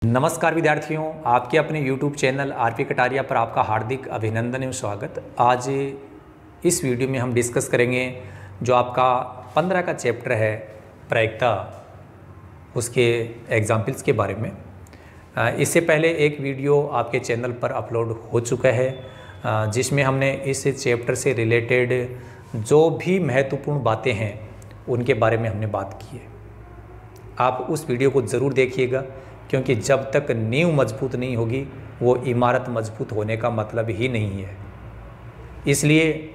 नमस्कार विद्यार्थियों, आपके अपने YouTube चैनल आरपी कटारिया पर आपका हार्दिक अभिनंदन एवं स्वागत। आज इस वीडियो में हम डिस्कस करेंगे जो आपका 15 का चैप्टर है प्रायिकता, उसके एग्जाम्पल्स के बारे में। इससे पहले एक वीडियो आपके चैनल पर अपलोड हो चुका है जिसमें हमने इस चैप्टर से रिलेटेड जो भी महत्वपूर्ण बातें हैं उनके बारे में हमने बात की है। आप उस वीडियो को ज़रूर देखिएगा, क्योंकि जब तक नींव मजबूत नहीं होगी वो इमारत मजबूत होने का मतलब ही नहीं है। इसलिए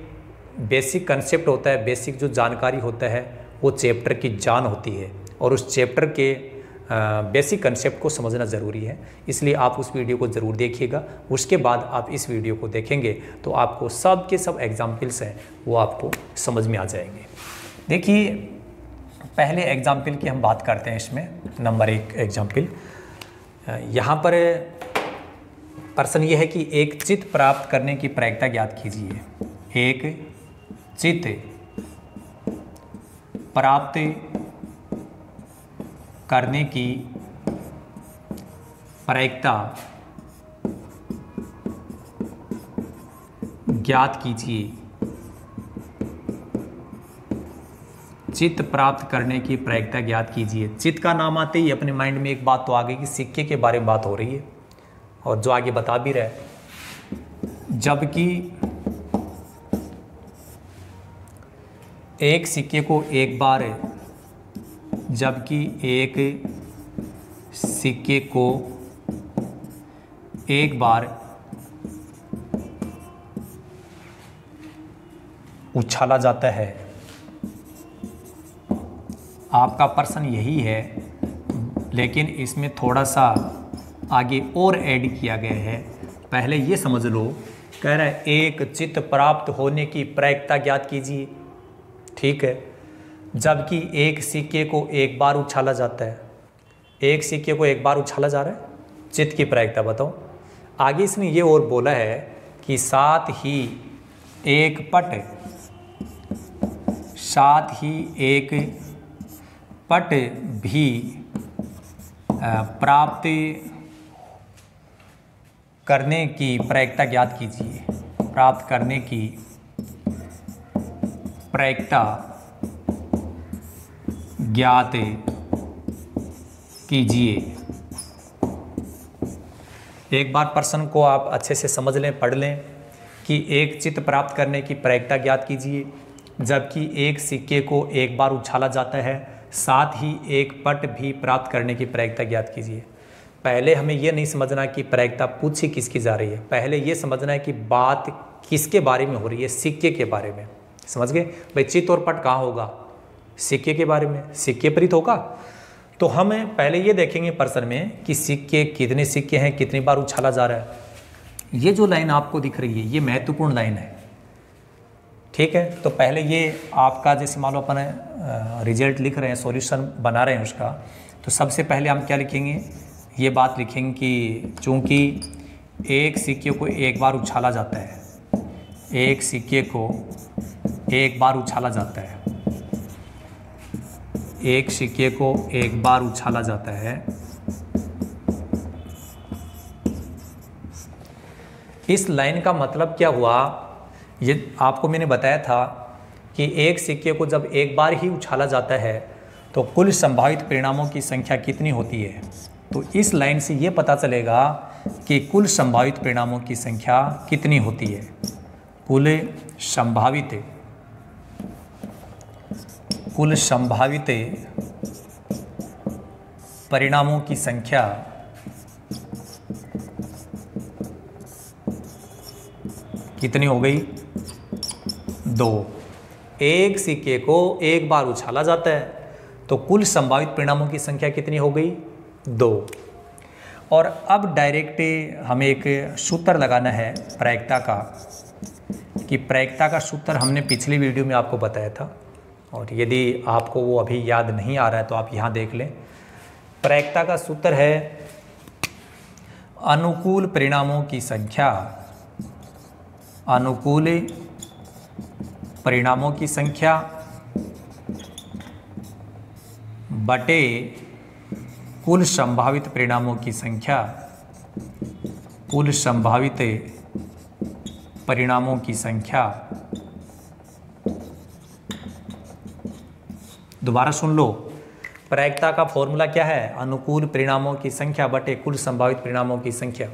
बेसिक कंसेप्ट होता है, बेसिक जो जानकारी होता है वो चैप्टर की जान होती है और उस चैप्टर के बेसिक कंसेप्ट को समझना ज़रूरी है। इसलिए आप उस वीडियो को ज़रूर देखिएगा। उसके बाद आप इस वीडियो को देखेंगे तो आपको सब के सब एग्जाम्पल्स हैं वो आपको समझ में आ जाएंगे। देखिए, पहले एग्जाम्पल की हम बात करते हैं। इसमें नंबर 1 एग्जाम्पल, यहाँ पर प्रश्न ये है कि एक चित्त प्राप्त करने की प्रायिकता ज्ञात कीजिए। एक चित्त प्राप्त करने की प्रायिकता ज्ञात कीजिए। चित्त प्राप्त करने की प्रायिकता ज्ञात कीजिए। चित्त का नाम आते ही अपने माइंड में एक बात तो आ गई कि सिक्के के बारे में बात हो रही है, और जो आगे बता भी रहा है, जबकि एक सिक्के को एक बार उछाला जाता है। आपका प्रश्न यही है, लेकिन इसमें थोड़ा सा आगे और ऐड किया गया है। पहले ये समझ लो, कह रहा है एक चित्त प्राप्त होने की प्रायिकता ज्ञात कीजिए, ठीक है, जबकि एक सिक्के को एक बार उछाला जाता है। एक सिक्के को एक बार उछाला जा रहा है, चित्त की प्रायिकता बताओ। आगे इसने ये और बोला है कि साथ ही एक पट भी प्राप्त करने की प्रायिकता ज्ञात कीजिए। प्राप्त करने की प्रायिकता ज्ञात कीजिए। एक बार प्रश्न को आप अच्छे से समझ लें, पढ़ लें कि एक चित्त प्राप्त करने की प्रायिकता ज्ञात कीजिए, जबकि एक सिक्के को एक बार उछाला जाता है, साथ ही एक पट भी प्राप्त करने की प्रायिकता ज्ञात कीजिए। पहले हमें यह नहीं समझना कि प्रायिकता पूछी किसकी जा रही है, पहले यह समझना है कि बात किसके बारे में हो रही है, सिक्के के बारे में। समझ गए भाई, चित्त और पट कहाँ होगा, सिक्के के बारे में, सिक्के पर ही तो होगा। तो हम पहले ये देखेंगे प्रश्न में कि सिक्के, कितने सिक्के हैं, कितनी बार उछाला जा रहा है। ये जो लाइन आपको दिख रही है ये महत्वपूर्ण लाइन है, ठीक है। तो पहले ये आपका जैसे मान लो अपन रिजल्ट लिख रहे हैं, सॉल्यूशन बना रहे हैं उसका, तो सबसे पहले हम क्या लिखेंगे, ये बात लिखेंगे कि चूंकि एक सिक्के को एक बार उछाला जाता है, एक सिक्के को एक बार उछाला जाता है, एक सिक्के को एक बार उछाला जाता है, इस लाइन का मतलब क्या हुआ, ये आपको मैंने बताया था कि एक सिक्के को जब एक बार ही उछाला जाता है तो कुल संभावित परिणामों की संख्या कितनी होती है। तो इस लाइन से ये पता चलेगा कि कुल संभावित परिणामों की संख्या कितनी होती है। कुल संभावित परिणामों की संख्या कितनी हो गई, 2। एक सिक्के को एक बार उछाला जाता है तो कुल संभावित परिणामों की संख्या कितनी हो गई, 2। और अब डायरेक्ट हमें एक सूत्र लगाना है प्रायिकता का, कि प्रायिकता का सूत्र हमने पिछली वीडियो में आपको बताया था, और यदि आपको वो अभी याद नहीं आ रहा है तो आप यहाँ देख लें। प्रायिकता का सूत्र है अनुकूल परिणामों की संख्या, अनुकूल परिणामों की संख्या बटे कुल संभावित परिणामों की संख्या, कुल संभावित परिणामों की संख्या, दोबारा सुन लो, प्रायिकता का फॉर्मूला क्या है? अनुकूल परिणामों की संख्या बटे कुल संभावित परिणामों की संख्या।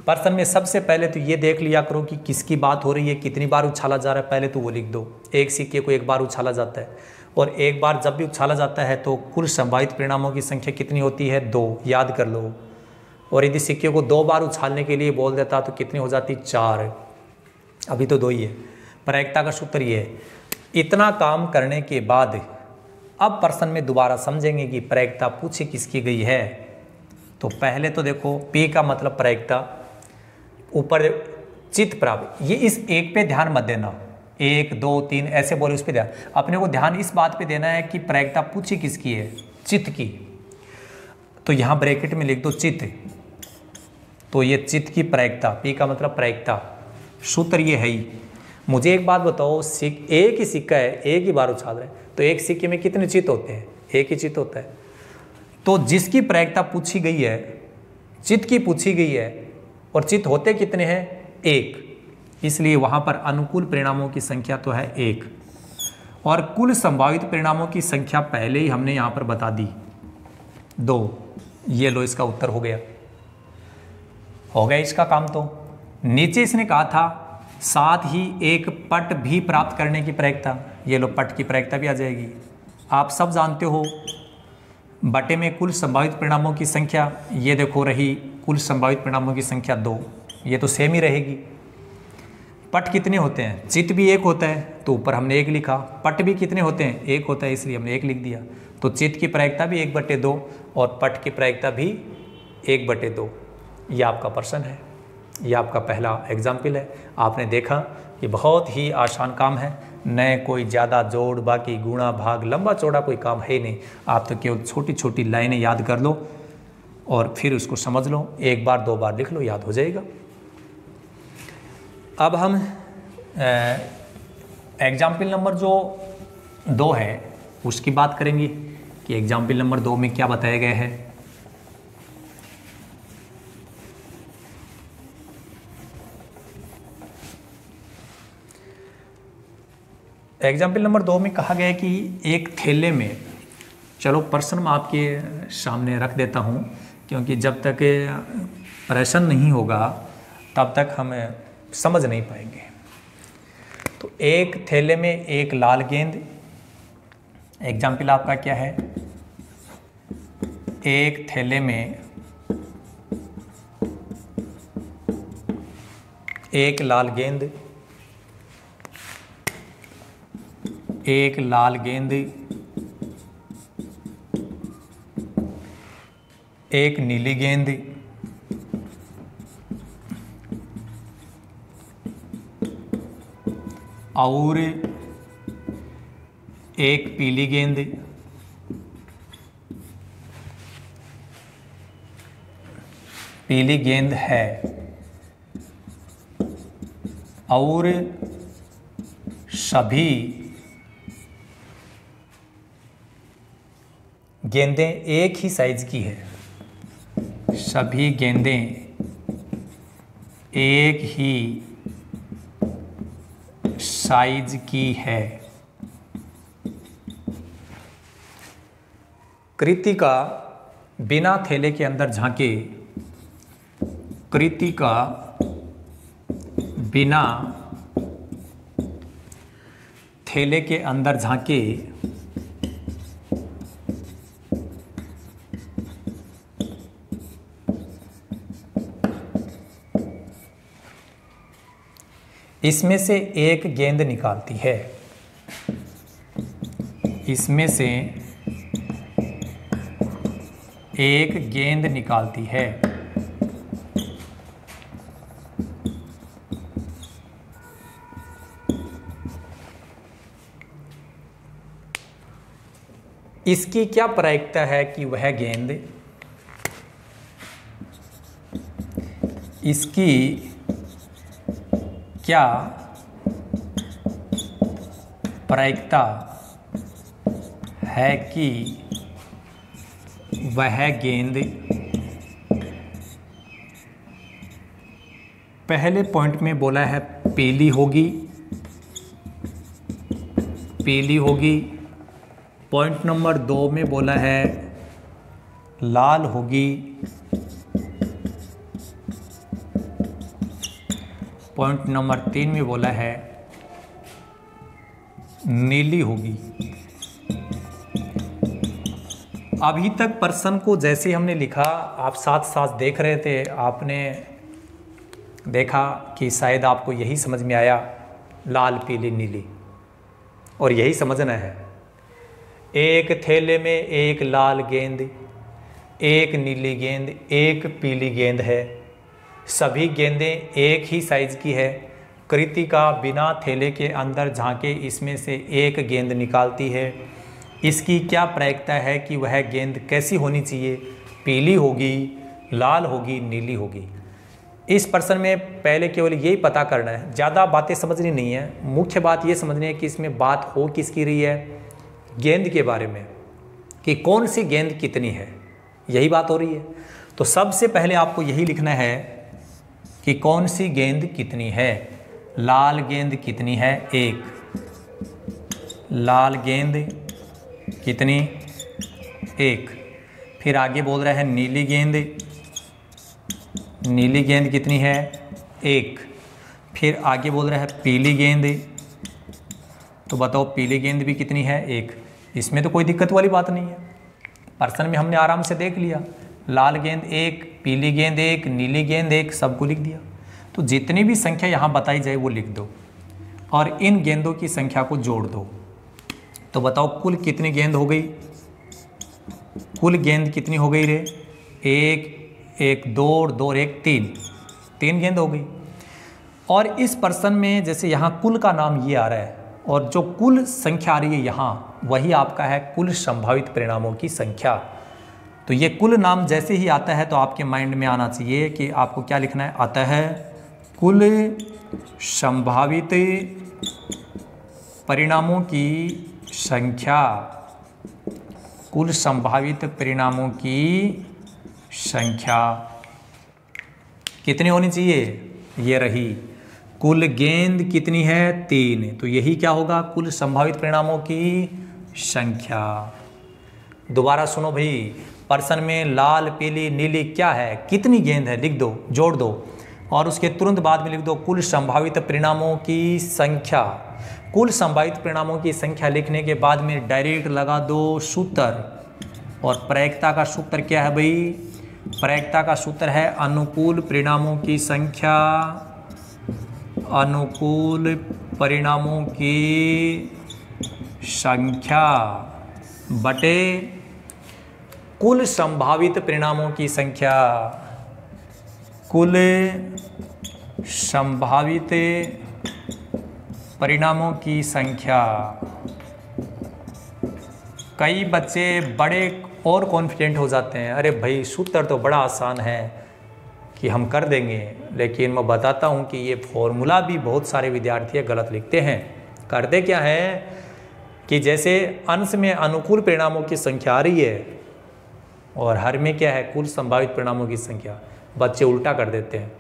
प्रश्न में सबसे पहले तो ये देख लिया करो कि किसकी बात हो रही है, कितनी बार उछाला जा रहा है, पहले तो वो लिख दो। एक सिक्के को एक बार उछाला जाता है, और एक बार जब भी उछाला जाता है तो कुल संभावित परिणामों की संख्या कितनी होती है? 2, याद कर लो। और यदि सिक्के को 2 बार उछालने के लिए बोल देता तो कितनी हो जाती? 4। अभी तो 2 ही है। प्रायिकता का सूत्र ये है। इतना काम करने के बाद अब प्रश्न में दोबारा समझेंगे कि प्रायिकता पूछी किसकी गई है। तो पहले तो देखो, P का मतलब प्रायिकता, ऊपर चित्त प्राप्त, ये इस एक पे ध्यान मत देना, 1 2 3 ऐसे बोले उस पे ध्यान, अपने को ध्यान इस बात पे देना है कि प्रायिकता पूछी किसकी है? चित्त की। तो यहाँ ब्रैकेट में लिख दो चित्त। तो ये चित्त की प्रायिकता, P का मतलब प्रायिकता, सूत्र ये है ही। मुझे एक बात बताओ, एक ही सिक्का है, एक ही बार उछाल रहे हैं, तो एक सिक्के में कितने चित्त होते हैं? एक ही चित्त होता है। तो जिसकी प्रायिकता पूछी गई है, चित्त की पूछी गई है, और चित्त होते कितने हैं? 1। इसलिए वहां पर अनुकूल परिणामों की संख्या तो है 1, और कुल संभावित परिणामों की संख्या पहले ही हमने यहां पर बता दी, 2। ये लो, इसका उत्तर हो गया इसका काम। तो नीचे इसने कहा था साथ ही एक पट भी प्राप्त करने की प्रायिकता, ये लो पट की प्रायिकता भी आ जाएगी। आप सब जानते हो बटे में कुल संभावित परिणामों की संख्या, ये देखो रही कुल संभावित परिणामों की संख्या 2, ये तो सेम ही रहेगी। पट कितने होते हैं? चित्त भी 1 होता है, तो ऊपर हमने 1 लिखा। पट भी कितने होते हैं? 1 होता है, इसलिए हमने 1 लिख दिया। तो चित्त की प्रायिकता भी 1/2 और पट की प्रायिकता भी 1/2। ये आपका प्रश्न है, ये आपका पहला एग्जाम्पल है। आपने देखा कि बहुत ही आसान काम है, न कोई ज़्यादा जोड़ बाकी गुणा भाग लंबा चौड़ा कोई काम है ही नहीं। आप तो केवल छोटी छोटी लाइनें याद कर लो और फिर उसको समझ लो, 1 बार 2 बार लिख लो, याद हो जाएगा। अब हम एग्जाम्पल नंबर जो 2 है उसकी बात करेंगे कि एग्जाम्पल नंबर 2 में क्या बताया गया है। एग्जाम्पल नंबर 2 में कहा गया है कि एक थैले में, चलो प्रश्न मैं आपके सामने रख देता हूँ, क्योंकि जब तक प्रश्न नहीं होगा तब तक हम समझ नहीं पाएंगे। तो एक थैले में एक लाल गेंद, एग्जाम्पल आपका क्या है? एक थैले में एक लाल गेंद, एक लाल गेंद, एक नीली गेंद, और एक पीली गेंद, पीली गेंद है, और सभी गेंदें एक ही साइज की है, सभी गेंदें एक ही साइज की है। कृतिका बिना थैले के अंदर झांके, कृतिका बिना थैले के अंदर झांके इसमें से एक गेंद निकालती है, इसमें से एक गेंद निकालती है। इसकी क्या प्रायिकता है कि वह गेंद, इसकी क्या प्रायिकता है कि वह गेंद, पहले पॉइंट में बोला है पीली होगी, पीली होगी। पॉइंट नंबर 2 में बोला है लाल होगी। पॉइंट नंबर 3 में बोला है नीली होगी। अभी तक प्रश्न को जैसे हमने लिखा, आप साथ साथ देख रहे थे, आपने देखा कि शायद आपको यही समझ में आया, लाल पीली नीली, और यही समझना है। एक थैले में एक लाल गेंद, एक नीली गेंद, एक पीली गेंद है। सभी गेंदें एक ही साइज की है। कृतिका बिना थैले के अंदर झांके इसमें से एक गेंद निकालती है। इसकी क्या प्रायिकता है कि वह गेंद कैसी होनी चाहिए? पीली होगी, लाल होगी, नीली होगी। इस प्रश्न में पहले केवल यही पता करना है, ज़्यादा बातें समझनी नहीं है। मुख्य बात ये समझनी है कि इसमें बात हो किसकी रही है? गेंद के बारे में, कि कौन सी गेंद कितनी है, यही बात हो रही है। तो सबसे पहले आपको यही लिखना है कि कौन सी गेंद कितनी है। लाल गेंद कितनी है? 1। लाल गेंद कितनी? 1। फिर आगे बोल रहा है नीली गेंद, नीली गेंद कितनी है? 1। फिर आगे बोल रहा है पीली गेंद, तो बताओ पीली गेंद भी कितनी है? 1। इसमें तो कोई दिक्कत वाली बात नहीं है, प्रश्न में हमने आराम से देख लिया। लाल गेंद 1, पीली गेंद 1, नीली गेंद 1, सबको लिख दिया। तो जितनी भी संख्या यहाँ बताई जाए वो लिख दो और इन गेंदों की संख्या को जोड़ दो। तो बताओ कुल कितनी गेंद हो गई? कुल गेंद कितनी हो गई रे? 1, 1, 2, 2, 1, 3 गेंद हो गई। और इस प्रश्न में जैसे यहाँ कुल का नाम ये आ रहा है और जो कुल संख्या आ रही है यहाँ, वही आपका है कुल संभावित परिणामों की संख्या। तो ये कुल नाम जैसे ही आता है तो आपके माइंड में आना चाहिए कि आपको क्या लिखना है। आता है कुल संभावित परिणामों की संख्या। कुल संभावित परिणामों की संख्या कितनी होनी चाहिए? ये रही। कुल गेंद कितनी है? 3। तो यही क्या होगा? कुल संभावित परिणामों की संख्या। दोबारा सुनो भाई, प्रश्न में लाल पीली नीली क्या है, कितनी गेंद है, लिख दो, जोड़ दो और उसके तुरंत बाद में लिख दो कुल संभावित परिणामों की संख्या। कुल संभावित परिणामों की संख्या लिखने के बाद में डायरेक्ट लगा दो सूत्र। और प्रायिकता का सूत्र क्या है भाई? प्रायिकता का सूत्र है अनुकूल परिणामों की संख्या, अनुकूल परिणामों की संख्या बटे कुल संभावित परिणामों की संख्या। कुल संभावित परिणामों की संख्या। कई बच्चे बड़े और कॉन्फिडेंट हो जाते हैं, अरे भाई सूत्र तो बड़ा आसान है कि हम कर देंगे, लेकिन मैं बताता हूँ कि ये फॉर्मूला भी बहुत सारे विद्यार्थी गलत लिखते हैं। करते क्या है कि जैसे अंश में अनुकूल परिणामों की संख्या आ रही है और हर में क्या है कुल संभावित परिणामों की संख्या, बच्चे उल्टा कर देते हैं।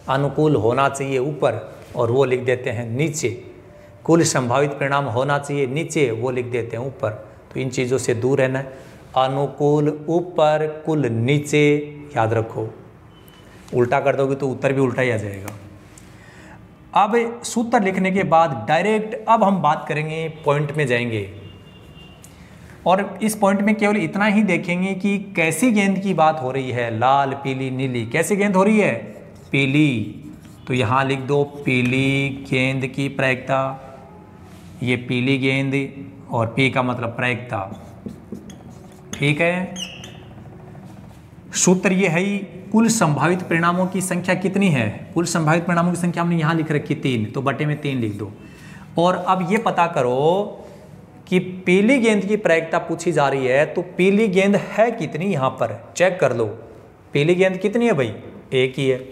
अनुकूल होना चाहिए ऊपर और वो लिख देते हैं नीचे, कुल संभावित परिणाम होना चाहिए नीचे, वो लिख देते हैं ऊपर। तो इन चीज़ों से दूर रहना है। अनुकूल ऊपर, कुल नीचे, याद रखो। उल्टा कर दोगे तो उत्तर भी उल्टा ही आ जाएगा। अब सूत्र लिखने के बाद डायरेक्ट अब हम बात करेंगे, पॉइंट में जाएंगे और इस पॉइंट में केवल इतना ही देखेंगे कि कैसी गेंद की बात हो रही है। लाल पीली नीली, कैसी गेंद हो रही है? पीली। तो यहाँ लिख दो पीली गेंद की प्रायिकता, ये पीली गेंद और पी का मतलब प्रायिकता, ठीक है। सूत्र ये है ही, कुल संभावित परिणामों की संख्या कितनी है? कुल संभावित परिणामों की संख्या हमने यहाँ लिख रखी 3, तो बटे में 3 लिख दो। और अब ये पता करो कि पीली गेंद की प्रायिकता पूछी जा रही है, तो पीली गेंद है कितनी? यहाँ पर चेक कर लो, पीली गेंद कितनी है भाई? 1 ही है।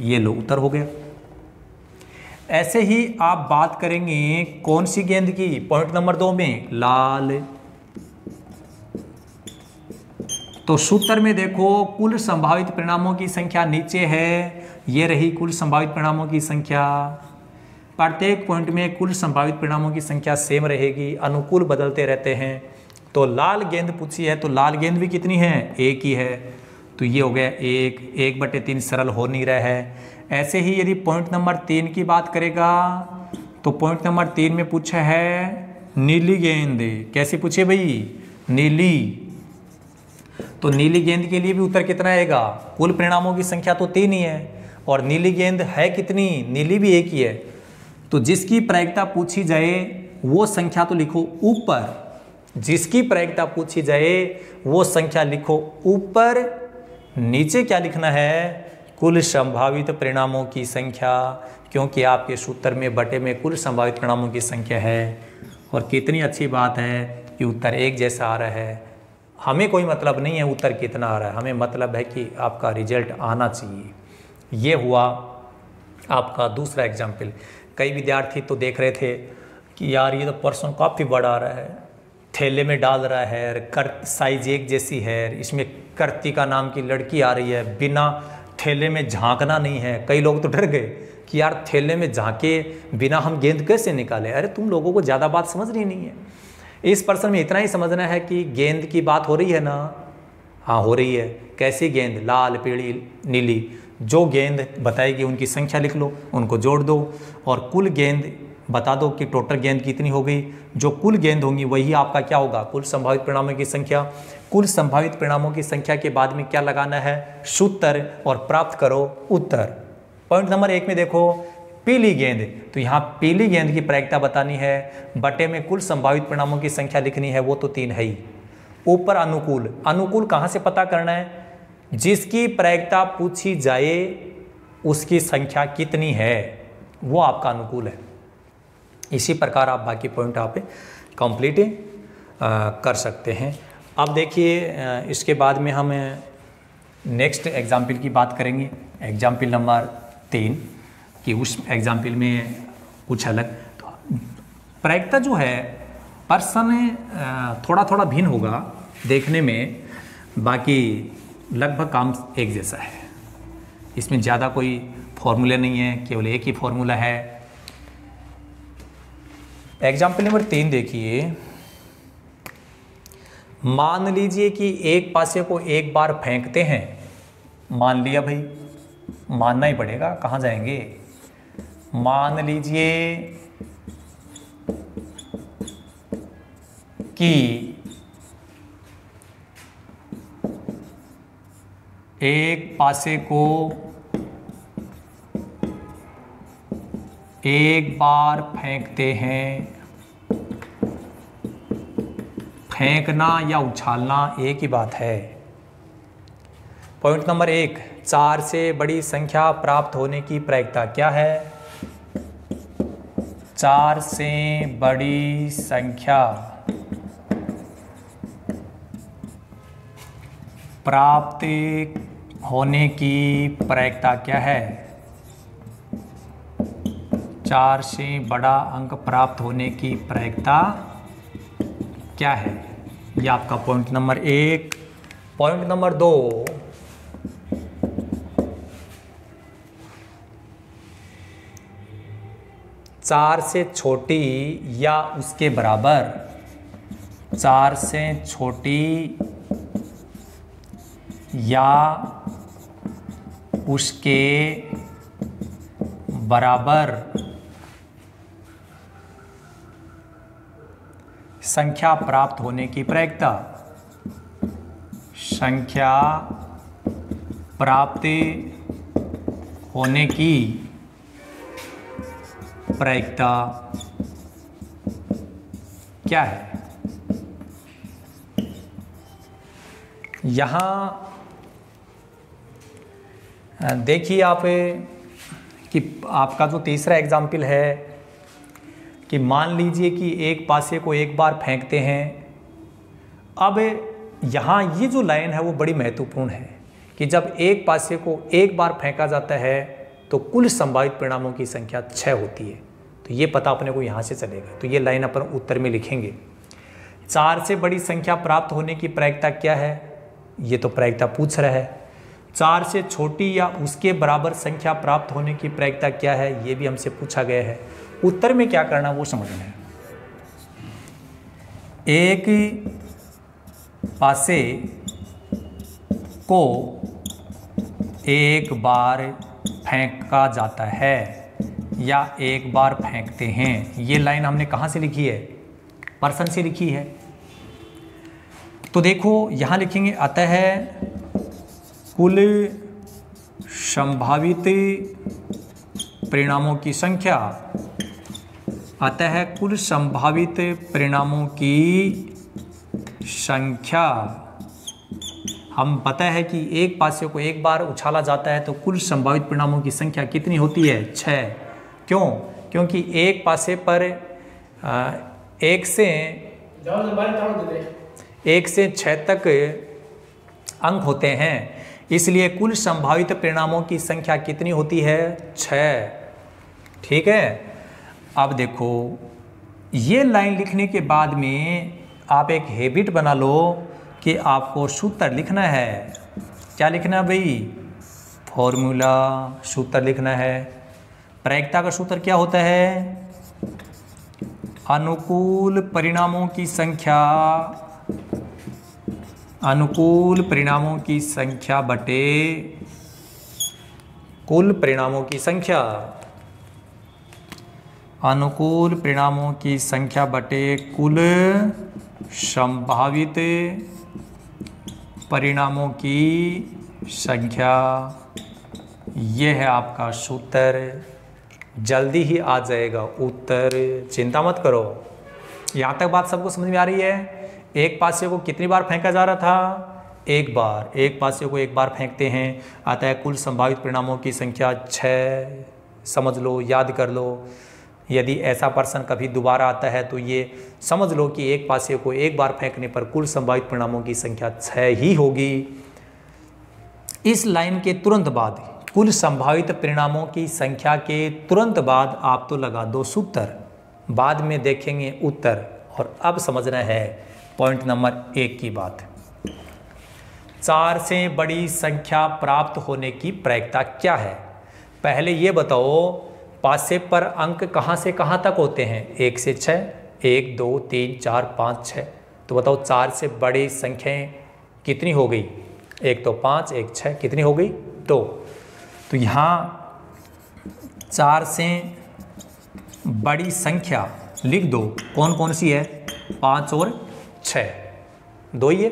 ये लो, उत्तर हो गया। ऐसे ही आप बात करेंगे कौन सी गेंद की? पॉइंट नंबर 2 में लाल तो सूत्र में देखो कुल संभावित परिणामों की संख्या नीचे है, ये रही कुल संभावित परिणामों की संख्या। प्रत्येक पॉइंट में कुल संभावित परिणामों की संख्या सेम रहेगी, अनुकूल बदलते रहते हैं। तो लाल गेंद पूछी है तो लाल गेंद भी कितनी है, एक ही है, तो ये हो गया 1/3 सरल हो नहीं रहा है। ऐसे ही यदि पॉइंट नंबर 3 की बात करेगा तो पॉइंट नंबर 3 में पूछा है नीली गेंद, कैसे पूछे भाई, नीली। तो नीली गेंद के लिए भी उत्तर कितना आएगा, कुल परिणामों की संख्या तो 3 ही है और नीली गेंद है कितनी, नीली भी एक ही है। तो जिसकी प्रायिकता पूछी जाए वो संख्या तो लिखो ऊपर, जिसकी प्रायिकता पूछी जाए वो संख्या लिखो ऊपर, नीचे क्या लिखना है, कुल संभावित परिणामों की संख्या, क्योंकि आपके सूत्र में बटे में कुल संभावित परिणामों की संख्या है। और कितनी अच्छी बात है कि उत्तर एक जैसा आ रहा है। हमें कोई मतलब नहीं है उत्तर कितना आ रहा है, हमें मतलब है कि आपका रिजल्ट आना चाहिए। ये हुआ आपका दूसरा एग्जाम्पल। कई विद्यार्थी तो देख रहे थे कि यार ये तो पर्सन काफ़ी बड़ा आ रहा है, थैले में डाल रहा है, कर साइज एक जैसी है, इसमें कर्तिका नाम की लड़की आ रही है, बिना थैले में झांकना नहीं है। कई लोग तो डर गए कि यार थैले में झांके बिना हम गेंद कैसे निकालें। अरे तुम लोगों को ज़्यादा बात समझनी नहीं है, इस पर्सन में इतना ही समझना है कि गेंद की बात हो रही है ना, हाँ हो रही है। कैसी गेंद, लाल, पीली, नीली, जो गेंद बताएगी उनकी संख्या लिख लो, उनको जोड़ दो और कुल गेंद बता दो कि टोटल गेंद कितनी हो गई। जो कुल गेंद होंगी वही आपका क्या होगा, कुल संभावित परिणामों की संख्या। कुल संभावित परिणामों की संख्या के बाद में क्या लगाना है, सूत्र, और प्राप्त करो उत्तर। पॉइंट नंबर 1 में देखो पीली गेंद, तो यहाँ पीली गेंद की प्रायिकता बतानी है, बटे में कुल संभावित परिणामों की संख्या लिखनी है, वो तो 3 है ही। ऊपर अनुकूल, अनुकूल कहाँ से पता करना है, जिसकी प्रायिकता पूछी जाए उसकी संख्या कितनी है, वो आपका अनुकूल है। इसी प्रकार आप बाकी पॉइंट आप कंप्लीट कर सकते हैं। अब देखिए इसके बाद में हम नेक्स्ट एग्जाम्पल की बात करेंगे, एग्जाम्पल नंबर 3 कि उस एग्जाम्पल में कुछ अलग। तो प्रायिकता जो है पर्सन थोड़ा थोड़ा भिन्न होगा देखने में, बाकी लगभग काम एक जैसा है। इसमें ज़्यादा कोई फॉर्मूला नहीं है, केवल एक ही फॉर्मूला है। एग्जाम्पल नंबर 3 देखिए, मान लीजिए कि एक पासे को एक बार फेंकते हैं, मान लिया भाई, मानना ही पड़ेगा, कहाँ जाएंगे। मान लीजिए कि एक पासे को एक बार फेंकते हैं, फेंकना या उछालना एक ही बात है। पॉइंट नंबर 1, 4 से बड़ी संख्या प्राप्त होने की प्रायिकता क्या है, 4 से बड़ी संख्या प्राप्त होने की प्रायिकता क्या है, 4 से बड़ा अंक प्राप्त होने की प्रायिकता क्या है। ये आपका पॉइंट नंबर 1। पॉइंट नंबर 2, चार से छोटी या उसके बराबर, 4 से छोटी या उसके बराबर संख्या प्राप्त होने की प्रायिकता, संख्या प्राप्त होने की प्रायिकता क्या है। यहाँ देखिए आप कि आपका जो तीसरा एग्जाम्पल है कि मान लीजिए कि एक पासे को एक बार फेंकते हैं। अब यहाँ ये जो लाइन है वो बड़ी महत्वपूर्ण है कि जब एक पासे को एक बार फेंका जाता है तो कुल संभावित परिणामों की संख्या 6 होती है। तो ये पता अपने को यहाँ से चलेगा, तो ये लाइन अपन उत्तर में लिखेंगे। 4 से बड़ी संख्या प्राप्त होने की प्रायिकता क्या है, ये तो प्रायिकता पूछ रहा है। 4 से छोटी या उसके बराबर संख्या प्राप्त होने की प्रायिकता क्या है, ये भी हमसे पूछा गया है। उत्तर में क्या करना वो समझना है। एक पासे को एक बार फेंका जाता है या एक बार फेंकते हैं, ये लाइन हमने कहाँ से लिखी है, पर्सन से लिखी है। तो देखो यहाँ लिखेंगे अतः कुल संभावित परिणामों की संख्या, अतः कुल संभावित परिणामों की संख्या, हम पता है कि एक पासे को एक बार उछाला जाता है तो कुल संभावित परिणामों की संख्या कितनी होती है, 6। क्यों? क्योंकि एक पासे पर 1 से 6 तक अंक होते हैं, इसलिए कुल संभावित परिणामों की संख्या कितनी होती है, 6। ठीक है। अब देखो ये लाइन लिखने के बाद में आप एक हैबिट बना लो कि आपको सूत्र लिखना है। क्या लिखना है भाई, फॉर्मूला, सूत्र लिखना है। प्रायिकता का सूत्र क्या होता है, अनुकूल परिणामों की संख्या, अनुकूल परिणामों की संख्या बटे कुल परिणामों की संख्या, अनुकूल परिणामों की संख्या बटे कुल संभावित परिणामों की संख्या। यह है आपका सूत्र, जल्दी ही आ जाएगा उत्तर, चिंता मत करो। यहाँ तक बात सबको समझ में आ रही है। एक पासे को कितनी बार फेंका जा रहा था, एक बार, एक पासे को एक बार फेंकते हैं, अतः कुल संभावित परिणामों की संख्या 6। समझ लो, याद कर लो। यदि ऐसा पर्सन कभी दोबारा आता है तो ये समझ लो कि एक पासे को एक बार फेंकने पर कुल संभावित परिणामों की संख्या 6 ही होगी। इस लाइन के तुरंत बाद, कुल संभावित परिणामों की संख्या के तुरंत बाद आप तो लगा दो सूत्र, बाद में देखेंगे उत्तर। और अब समझना है पॉइंट नंबर 1 की बात। 4 से बड़ी संख्या प्राप्त होने की प्रायिकता क्या है। पहले ये बताओ पासे पर अंक कहाँ से कहाँ तक होते हैं, 1 से 6, 1 2 3 4 5 6। तो बताओ 4 से बड़ी संख्याएं कितनी हो गई, एक तो 5, एक 6, कितनी हो गई, 2। तो यहाँ 4 से बड़ी संख्या लिख दो, कौन कौन सी है, 5 और 6, 2 ही है।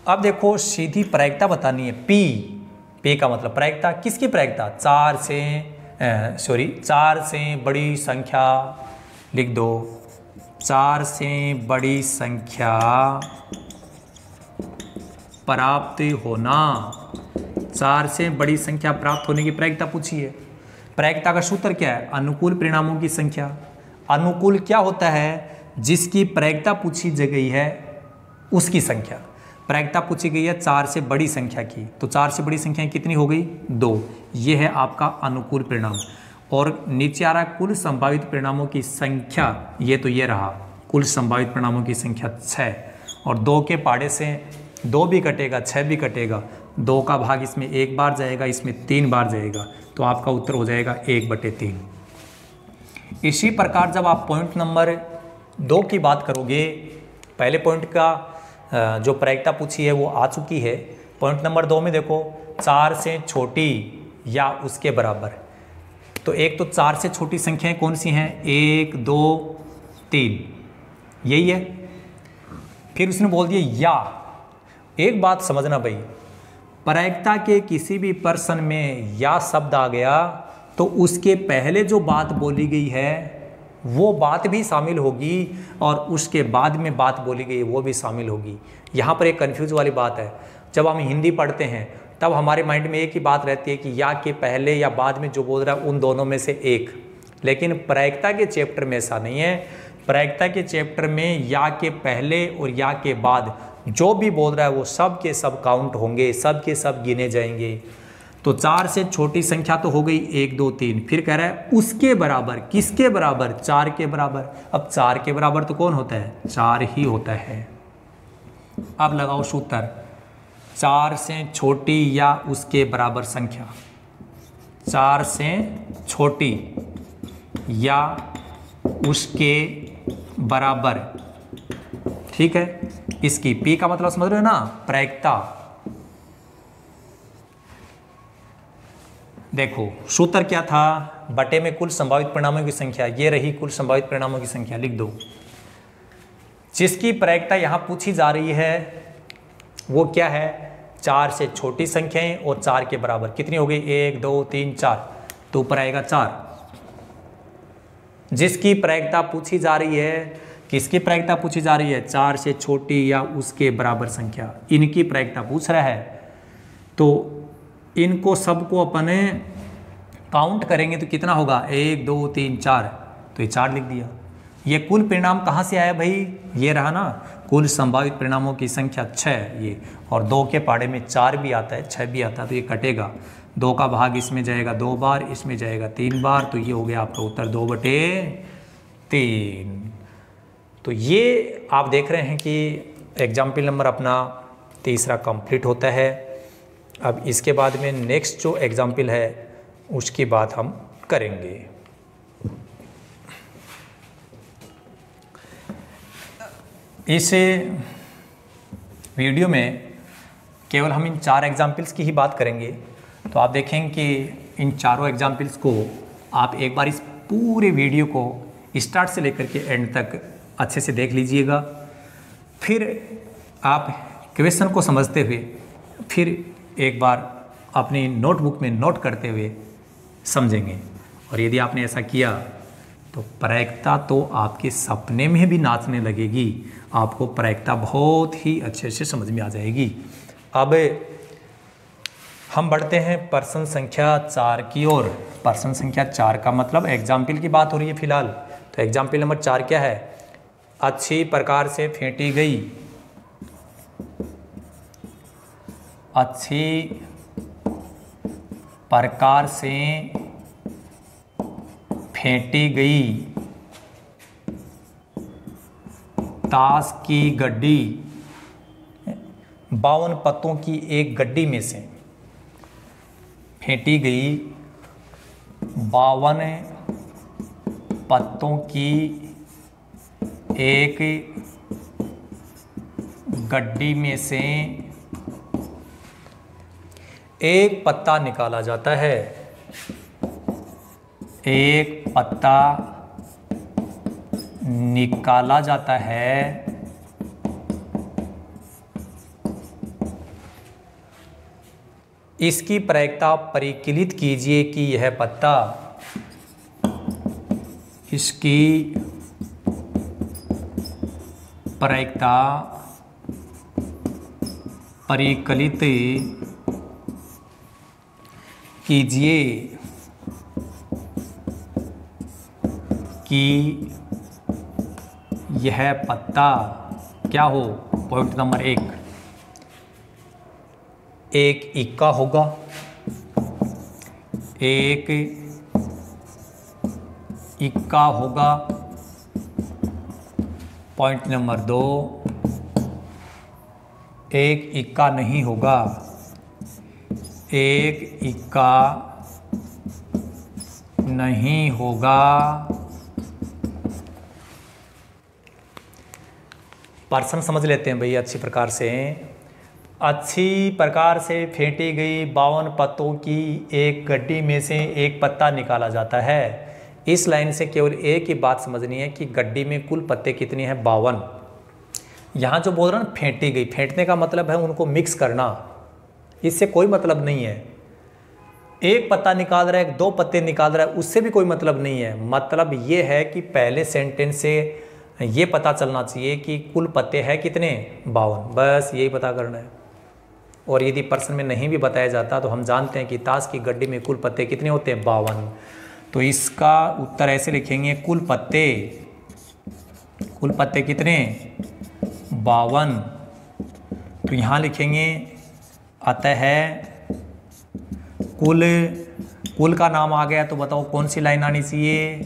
अब देखो सीधी प्रायिकता बतानी है, पी का मतलब प्रायिकता, किसकी प्रायिकता, 4 से बड़ी संख्या लिख दो, 4 से बड़ी संख्या प्राप्त होना, 4 से बड़ी संख्या प्राप्त होने की प्रायिकता पूछी है। प्रायिकता का सूत्र क्या है, अनुकूल परिणामों की संख्या। अनुकूल क्या होता है, जिसकी प्रायिकता पूछी गई है उसकी संख्या। प्रायिकता पूछी गई है 4 से बड़ी संख्या की, तो 4 से बड़ी संख्या कितनी हो गई, 2। ये है आपका अनुकूल परिणाम। और नीचे आ रहा है कुल संभावित परिणामों की संख्या, ये तो ये रहा कुल संभावित परिणामों की संख्या 6। और 2 के पाड़े से 2 भी कटेगा, 6 भी कटेगा, 2 का भाग इसमें 1 बार जाएगा, इसमें 3 बार जाएगा, तो आपका उत्तर हो जाएगा 1/3। इसी प्रकार जब आप पॉइंट नंबर 2 की बात करोगे, पहले पॉइंट का जो प्रायिकता पूछी है वो आ चुकी है। पॉइंट नंबर 2 में देखो 4 से छोटी या उसके बराबर, तो एक तो 4 से छोटी संख्याएं कौन सी हैं, 1 2 3, यही है। फिर उसने बोल दिया या। एक बात समझना भाई, प्रायिकता के किसी भी प्रश्न में या शब्द आ गया तो उसके पहले जो बात बोली गई है वो बात भी शामिल होगी और उसके बाद में बात बोली गई वो भी शामिल होगी। यहाँ पर एक कन्फ्यूज वाली बात है, जब हम हिंदी पढ़ते हैं तब हमारे माइंड में एक ही बात रहती है कि या के पहले या बाद में जो बोल रहा है उन दोनों में से एक। लेकिन प्रायिकता के चैप्टर में ऐसा नहीं है। प्रायिकता के चैप्टर में या के पहले और या के बाद जो भी बोल रहा है वो सब के सब काउंट होंगे, सब के सब गिने जाएंगे। तो 4 से छोटी संख्या तो हो गई 1 2 3, फिर कह रहा है उसके बराबर, किसके बराबर, 4 के बराबर। अब 4 के बराबर तो कौन होता है, 4 ही होता है। अब लगाओ सूत्र, 4 से छोटी या उसके बराबर संख्या, 4 से छोटी या उसके बराबर, ठीक है। इसकी P का मतलब समझ रहे हो ना, प्रायिकता। देखो सूत्र क्या था, बटे में कुल संभावित परिणामों की संख्या, ये रही कुल संभावित परिणामों की संख्या, लिख दो। जिसकी प्रायिकता यहां पूछी जा रही है वो क्या है, 4 से छोटी संख्याएं और 4 के बराबर। कितनी हो गई, 1 2 3 4, तो ऊपर आएगा 4। जिसकी प्रायिकता पूछी जा रही है, किसकी प्रायिकता पूछी जा रही है, 4 से छोटी या उसके बराबर संख्या, इनकी प्रायिकता पूछ रहा है। तो इनको सबको अपने काउंट करेंगे तो कितना होगा, 1 2 3 4, तो ये 4 लिख दिया। ये कुल परिणाम कहाँ से आया भाई, ये रहा ना, कुल संभावित परिणामों की संख्या 6 ये, और 2 के पहाड़े में 4 भी आता है 6 भी आता है, तो ये कटेगा। 2 का भाग इसमें जाएगा 2 बार, इसमें जाएगा 3 बार, तो ये हो गया आपका उत्तर 2/3। तो ये आप देख रहे हैं कि एग्जाम्पल नंबर अपना तीसरा कंप्लीट होता है। अब इसके बाद में नेक्स्ट जो एग्जाम्पल है उसकी बात हम करेंगे। इस वीडियो में केवल हम इन 4 एग्जाम्पल्स की ही बात करेंगे। तो आप देखेंगे कि इन चारों एग्जाम्पल्स को आप एक बार इस पूरे वीडियो को स्टार्ट से लेकर के एंड तक अच्छे से देख लीजिएगा। फिर आप क्वेश्चन को समझते हुए फिर एक बार अपनी नोटबुक में नोट करते हुए समझेंगे। और यदि आपने ऐसा किया तो प्रायिकता तो आपके सपने में भी नाचने लगेगी, आपको प्रायिकता बहुत ही अच्छे से समझ में आ जाएगी। अब हम बढ़ते हैं प्रश्न संख्या 4 की ओर। प्रश्न संख्या 4 का मतलब एग्जाम्पल की बात हो रही है फिलहाल। तो एग्जाम्पल नंबर 4 क्या है, अच्छी प्रकार से फेंटी गई, अच्छी प्रकार से फेंटी गई ताश की गड्डी 52 पत्तों की एक गड्डी में से, फेंटी गई 52 पत्तों की एक गड्डी में से एक पत्ता निकाला जाता है, एक पत्ता निकाला जाता है। इसकी प्रायिकता परिकलित कीजिए कि यह पत्ता, इसकी प्रायिकता परिकलित कीजिए कि यह पत्ता क्या हो। पॉइंट नंबर 1, एक इक्का होगा, एक इक्का होगा। पॉइंट नंबर 2, एक इक्का नहीं होगा, एक इक्का नहीं होगा। प्रश्न समझ लेते हैं भई अच्छी प्रकार से। अच्छी प्रकार से फेंटी गई 52 पत्तों की एक गड्डी में से एक पत्ता निकाला जाता है। इस लाइन से केवल एक ही बात समझनी है कि गड्डी में कुल पत्ते कितने हैं, 52। यहाँ जो बोल रहा ना फेंटी गई, फेंटने का मतलब है उनको मिक्स करना, इससे कोई मतलब नहीं है। एक पत्ता निकाल रहा है, 2 पत्ते निकाल रहा है, उससे भी कोई मतलब नहीं है। मतलब ये है कि पहले सेंटेंस से ये पता चलना चाहिए कि कुल पत्ते हैं कितने, 52, बस यही पता करना है। और यदि प्रश्न में नहीं भी बताया जाता तो हम जानते हैं कि ताश की गड्डी में कुल पत्ते कितने होते हैं, 52। तो इसका उत्तर ऐसे लिखेंगे, कुल पत्ते कितने, 52। तो यहाँ लिखेंगे अतः कुल का नाम आ गया, तो बताओ कौन सी लाइन आनी चाहिए,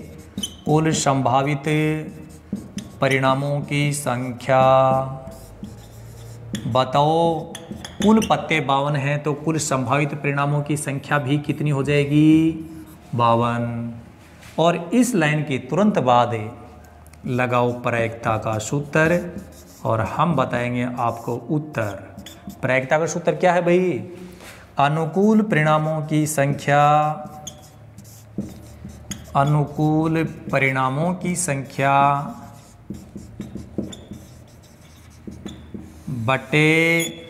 कुल संभावित परिणामों की संख्या, बताओ कुल पत्ते 52 हैं तो कुल संभावित परिणामों की संख्या भी कितनी हो जाएगी? 52। और इस लाइन के तुरंत बाद लगाओ प्रायिकता का सूत्र और हम बताएंगे आपको उत्तर। प्रायिकता का सूत्र क्या है भाई? अनुकूल परिणामों की संख्या, अनुकूल परिणामों की संख्या बटे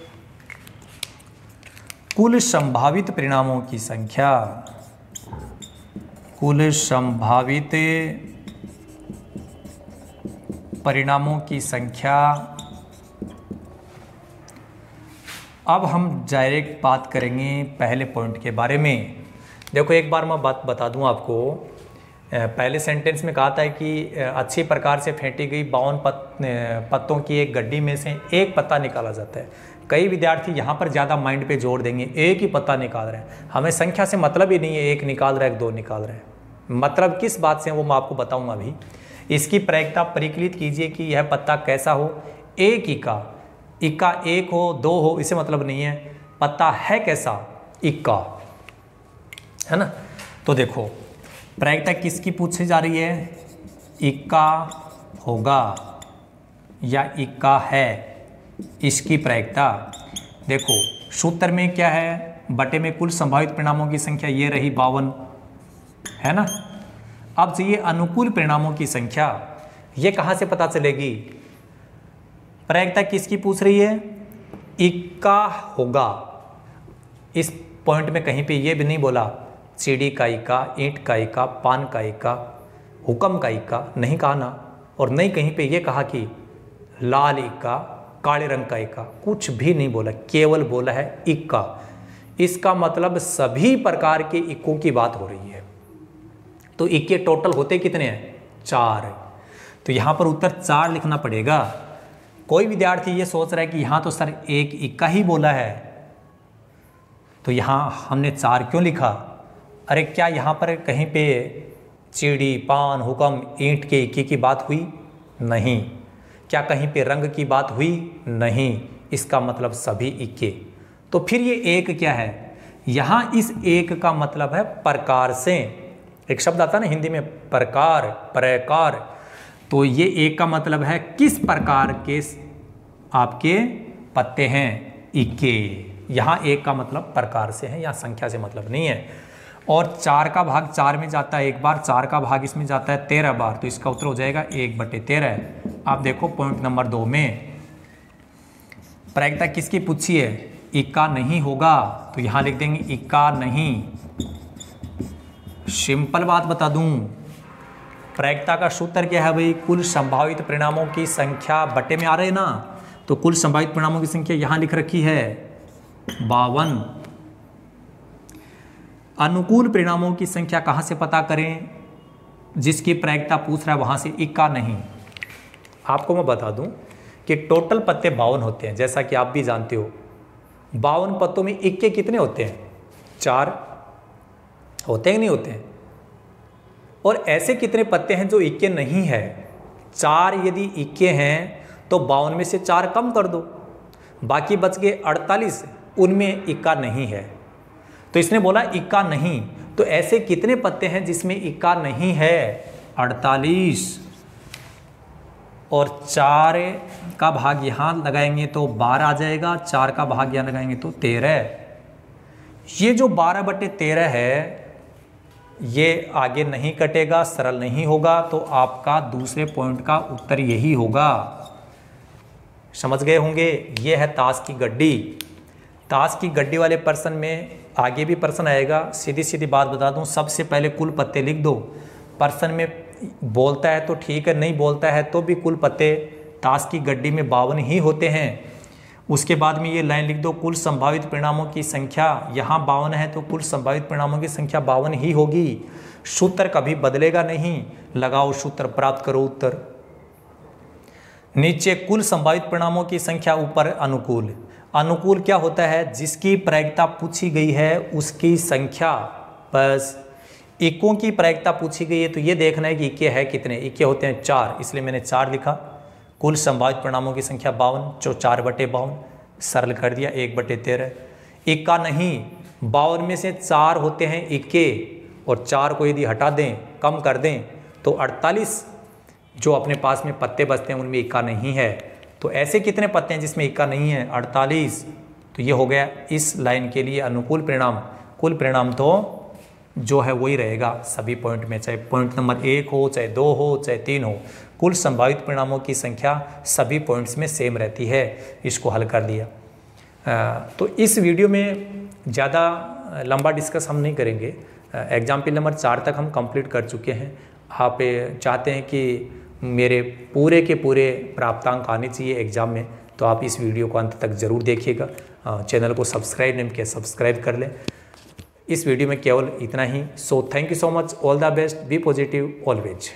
कुल संभावित परिणामों की संख्या, कुल संभावित परिणामों की संख्या। अब हम डायरेक्ट बात करेंगे पहले पॉइंट के बारे में। देखो एक बार मैं बात बता दूं आपको, पहले सेंटेंस में कहा था कि अच्छी प्रकार से फेंटी गई 52 पत्तों की एक गड्डी में से एक पत्ता निकाला जाता है। कई विद्यार्थी यहाँ पर ज़्यादा माइंड पे जोर देंगे, एक ही पत्ता निकाल रहे हैं, हमें संख्या से मतलब ही नहीं है एक निकाल रहा है दो निकाल रहे हैं। मतलब किस बात से वो मैं आपको बताऊँगा अभी। इसकी प्रायिकता परिकलित कीजिए कि यह पत्ता कैसा हो, एक इक्का एक हो दो हो, इसे मतलब नहीं है। पत्ता है कैसा? इक्का, है ना। तो देखो प्रायिकता किसकी पूछी जा रही है? इक्का होगा या इक्का है, इसकी प्रायिकता। देखो सूत्र में क्या है? बटे में कुल संभावित परिणामों की संख्या, ये रही 52, है ना। अब चाहिए अनुकूल परिणामों की संख्या, ये कहाँ से पता चलेगी? प्रायिकता किसकी पूछ रही है? इक्का होगा। इस पॉइंट में कहीं पे ये भी नहीं बोला सीढ़ी का इक्का, ईंट का इक्का, पान का इक्का, हुक्म का इक्का, नहीं कहा ना। और नहीं कहीं पे ये कहा कि लाल इक्का, काले रंग का इक्का, कुछ भी नहीं बोला, केवल बोला है इक्का। इसका मतलब सभी प्रकार के इक्कों की बात हो रही है। तो इक्के टोटल होते कितने हैं? 4। तो यहाँ पर उत्तर 4 लिखना पड़ेगा। कोई विद्यार्थी ये सोच रहा है कि यहाँ तो सर एक इक्का ही बोला है, तो यहाँ हमने 4 क्यों लिखा? अरे क्या यहाँ पर कहीं पे चीड़ी, पान, हुक्म, ईंट के इक्के की बात हुई? नहीं। क्या कहीं पे रंग की बात हुई? नहीं। इसका मतलब सभी इक्के। तो फिर ये एक क्या है? यहाँ इस एक का मतलब है प्रकार से। एक शब्द आता है ना हिंदी में, प्रकार, प्रकार। तो ये एक का मतलब है किस प्रकार के आपके पत्ते हैं, इक्के। यहाँ एक का मतलब प्रकार से है, यहाँ संख्या से मतलब नहीं है। और 4 का भाग 4 में जाता है एक बार, 4 का भाग इसमें जाता है 13 बार, तो इसका उत्तर हो जाएगा 1/13। आप देखो पॉइंट नंबर 2 में प्रायिकता किसकी पूछी है? इक्का नहीं होगा, तो यहाँ लिख देंगे इक्का नहीं। सिंपल बात बता दूं, प्रायिकता का सूत्र क्या है भाई? कुल संभावित परिणामों की संख्या बटे में आ रहे ना, तो कुल संभावित परिणामों की संख्या यहाँ लिख रखी है 52। अनुकूल परिणामों की संख्या कहाँ से पता करें? जिसकी प्रायिकता पूछ रहा है वहाँ से इक्का नहीं। आपको मैं बता दूं कि टोटल पत्ते 52 होते हैं, जैसा कि आप भी जानते हो। 52 पत्तों में इक्के कितने होते हैं? 4 होते हैं, नहीं होते हैं? और ऐसे कितने पत्ते हैं जो इक्के नहीं है? 4 यदि इक्के हैं तो 52 में से 4 कम कर दो, बाकी बच गए 48, उनमें इक्का नहीं है। तो इसने बोला इक्का नहीं, तो ऐसे कितने पत्ते हैं जिसमें इक्का नहीं है? 48। और 4 का भाग यहाँ लगाएंगे तो 12 आ जाएगा, 4 का भाग यहाँ लगाएंगे तो 13। ये जो 12/13 है ये आगे नहीं कटेगा, सरल नहीं होगा, तो आपका दूसरे पॉइंट का उत्तर यही होगा। समझ गए होंगे? ये है ताश की गड्डी। ताश की गड्डी वाले पर्सन में आगे भी पर्सन आएगा। सीधी सीधी बात बता दूं, सबसे पहले कुल पत्ते लिख दो। पर्सन में बोलता है तो ठीक है, नहीं बोलता है तो भी कुल पत्ते ताश की गड्डी में 52 ही होते हैं। उसके बाद में ये लाइन लिख दो, कुल संभावित परिणामों की संख्या, यहाँ 52 है तो कुल संभावित परिणामों की संख्या 52 ही होगी। सूत्र कभी बदलेगा नहीं। लगाओ सूत्र, प्राप्त करो उत्तर। नीचे कुल संभावित परिणामों की संख्या, ऊपर अनुकूल। अनुकूल क्या होता है? जिसकी प्रायिकता पूछी गई है उसकी संख्या। बस इक्कों की प्रायिकता पूछी गई है तो ये देखना है कि इक्के है कितने। इक्के होते हैं 4, इसलिए मैंने 4 लिखा। कुल संभावित परिणामों की संख्या 52, जो 4/52। सरल कर दिया 1/13। इक्का नहीं, 52 में से 4 होते हैं इक्के, और 4 को यदि हटा दें, कम कर दें, तो 48 जो अपने पास में पत्ते बचते हैं उनमें इक्का नहीं है। तो ऐसे कितने पत्ते हैं जिसमें इक्का नहीं है? 48। तो ये हो गया इस लाइन के लिए अनुकूल परिणाम। कुल परिणाम तो जो है वही रहेगा सभी पॉइंट में, चाहे पॉइंट नंबर 1 हो, चाहे 2 हो, चाहे 3 हो, कुल संभावित परिणामों की संख्या सभी पॉइंट्स में सेम रहती है। इसको हल कर दिया। तो इस वीडियो में ज़्यादा लंबा डिस्कस हम नहीं करेंगे। एग्जाम्पल नंबर 4 तक हम कंप्लीट कर चुके हैं। आप चाहते हैं कि मेरे पूरे के पूरे प्राप्तांक आने चाहिए एग्ज़ाम में, तो आप इस वीडियो को अंत तक ज़रूर देखिएगा। चैनल को सब्सक्राइब नहीं किया, सब्सक्राइब कर लें। इस वीडियो में केवल इतना ही। So thank you so much, all the best, be positive always.